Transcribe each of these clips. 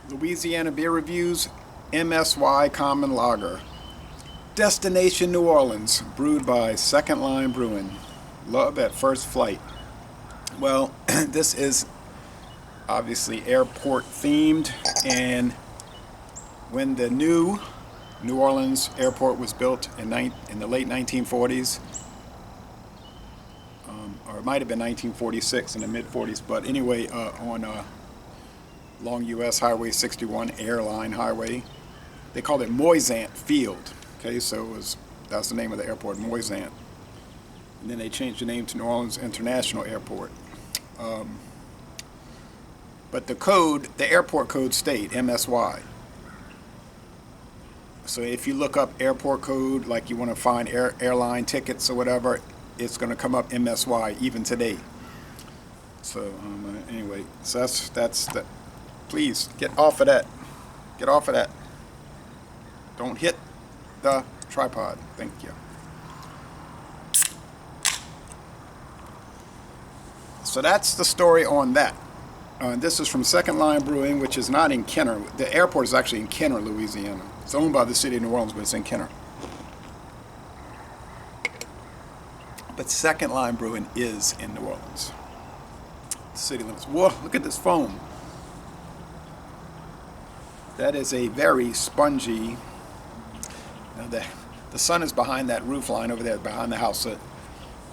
Louisiana Beer Reviews, MSY Common Lager. Destination New Orleans, brewed by Second Line Brewing. Love at first flight. Well, this is obviously airport themed, and when the new New Orleans airport was built in the late 1940s, or it might have been 1946 in the mid 40s, but anyway, on along US Highway 61, Airline Highway, they called it Moisant Field. Okay, so that's the name of the airport, Moisant. And then they changed the name to New Orleans International Airport. But the airport code stayed, MSY. So if you look up airport code, like you want to find airline tickets or whatever, it's going to come up MSY even today. So anyway, so that's the. Please get off of that. Get off of that. Don't hit the tripod. Thank you. So that's the story on that. This is from Second Line Brewing, which is not in Kenner. The airport is actually in Kenner, Louisiana. It's owned by the city of New Orleans, but it's in Kenner. But Second Line Brewing is in New Orleans. City limits. Whoa, look at this foam. That is a very spongy. Now the sun is behind that roof line over there, behind the house. So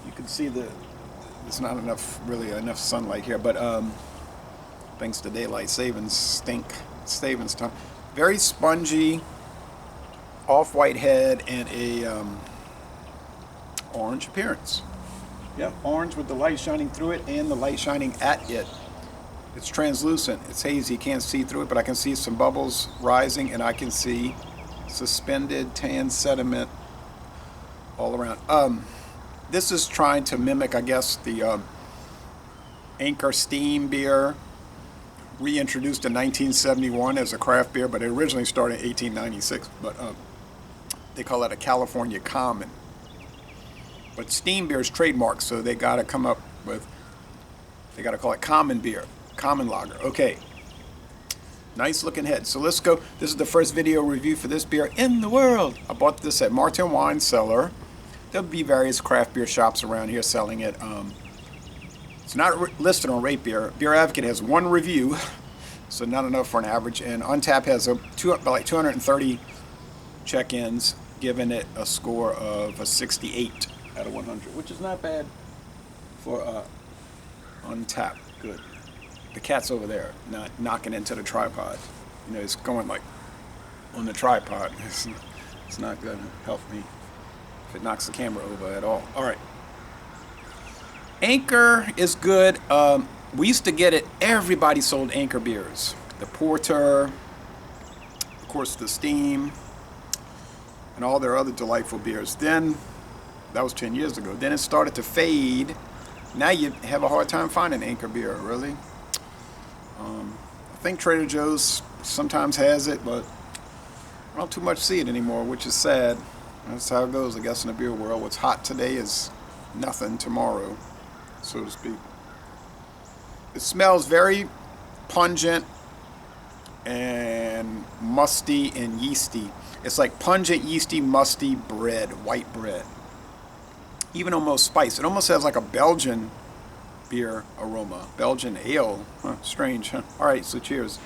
you can see there's not really enough sunlight here, but thanks to daylight savings time. Very spongy, off-white head, and a orange appearance. Yep, orange with the light shining through it and the light shining at it. It's translucent. It's hazy. You can't see through it, but I can see some bubbles rising, and I can see suspended tan sediment all around. This is trying to mimic, I guess, the Anchor Steam beer, reintroduced in 1971 as a craft beer, but it originally started in 1896. But they call it a California Common. But steam beer is trademarked, so they got to come up with, they got to call it common beer. Common lager. Okay. Nice looking head. So let's go. This is the first video review for this beer in the world. I bought this at Martin Wine Cellar. There'll be various craft beer shops around here selling it. It's not listed on Rate Beer. Beer Advocate has one review, so not enough for an average. And Untappd has like 230 check-ins, giving it a score of a 68 out of 100, which is not bad for Untappd. Good. The cat's over there, not knocking into the tripod. You know, it's going like on the tripod. It's not going to help me if it knocks the camera over at all. All right. Anchor is good. We used to get it. Everybody sold Anchor beers. The Porter, of course, the Steam, and all their other delightful beers. Then, that was 10 years ago. Then it started to fade. Now you have a hard time finding Anchor beer, really. I think Trader Joe's sometimes has it, but I don't too much see it anymore, which is sad. That's how it goes, I guess, in the beer world. What's hot today is nothing tomorrow, so to speak. It smells very pungent and musty and yeasty. It's like pungent, yeasty, musty bread, white bread. Even almost spice. It almost has like a Belgian beer aroma. Belgian ale. Huh, strange, huh? All right, so cheers.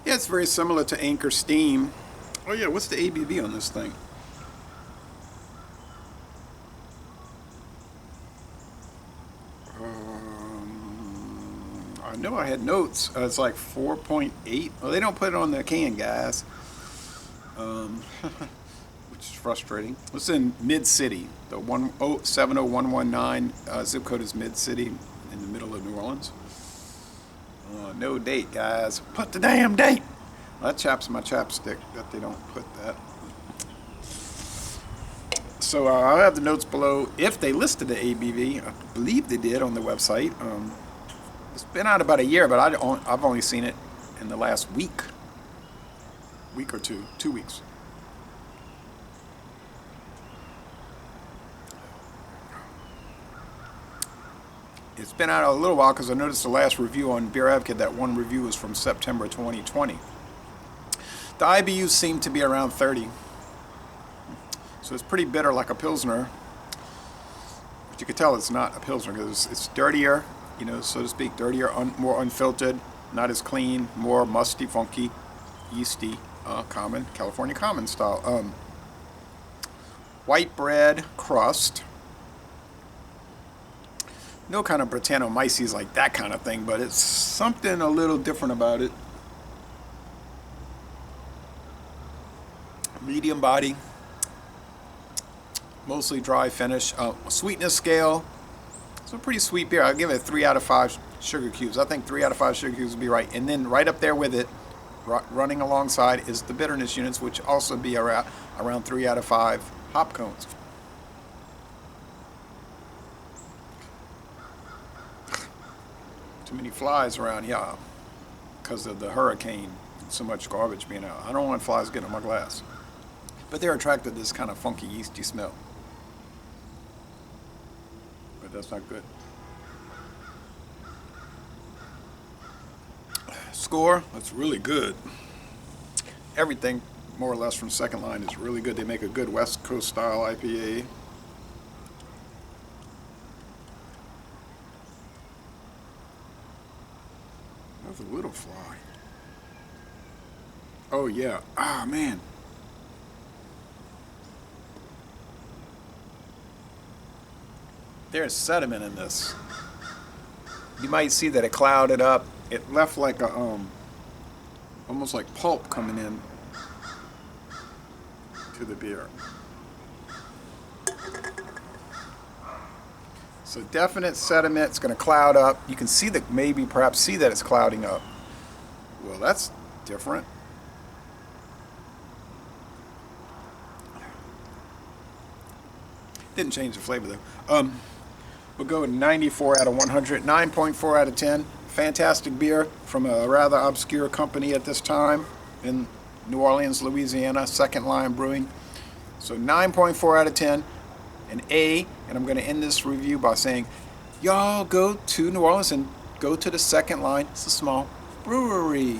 Yeah, it's very similar to Anchor Steam. Oh yeah, what's the ABV on this thing? I know I had notes. It's like 4.8. Well, they don't put it on the can, guys. Which is frustrating. It's in Mid-City. The 70119 zip code is Mid-City, in the middle of New Orleans. No date, guys. Put the damn date! Well, that chaps my chapstick that they don't put that. So I'll have the notes below. If they listed the ABV, I believe they did on the website. It's been out about a year, but I've only seen it in the last week. week or two, 2 weeks. It's been out a little while because I noticed the last review on Beer Advocate, that one review was from September 2020. The IBUs seem to be around 30. So it's pretty bitter like a Pilsner. But you can tell it's not a Pilsner because it's dirtier, you know, so to speak, dirtier, more unfiltered, not as clean, more musty, funky, yeasty, common, California common style. White bread crust. No kind of Britannomyces like that kind of thing, but it's something a little different about it. Medium body, mostly dry finish. Sweetness scale, it's a pretty sweet beer. I'll give it 3 out of 5 sugar cubes. I think 3 out of 5 sugar cubes would be right. And then right up there with it, running alongside, is the bitterness units, which also be around 3 out of 5 hop cones. Too many flies around here because of the hurricane. So much garbage being out. I don't want flies getting on my glass. But they're attracted to this kind of funky, yeasty smell. But that's not good. Score, that's really good. Everything, more or less, from Second Line is really good. They make a good West Coast style IPA. That's a little fly. Oh yeah. Ah, man. There's sediment in this. You might see that it clouded up. It left like a almost like pulp coming in to the beer. So definite sediment. It's going to cloud up. You can see that, maybe perhaps see that it's clouding up. Well, that's different. Didn't change the flavor though. We'll go with 94 out of 100, 9.4 out of 10. Fantastic beer from a rather obscure company at this time in New Orleans, Louisiana, Second Line Brewing. So 9.4 out of 10, an A, and I'm going to end this review by saying, y'all go to New Orleans and go to the Second Line. It's a small brewery.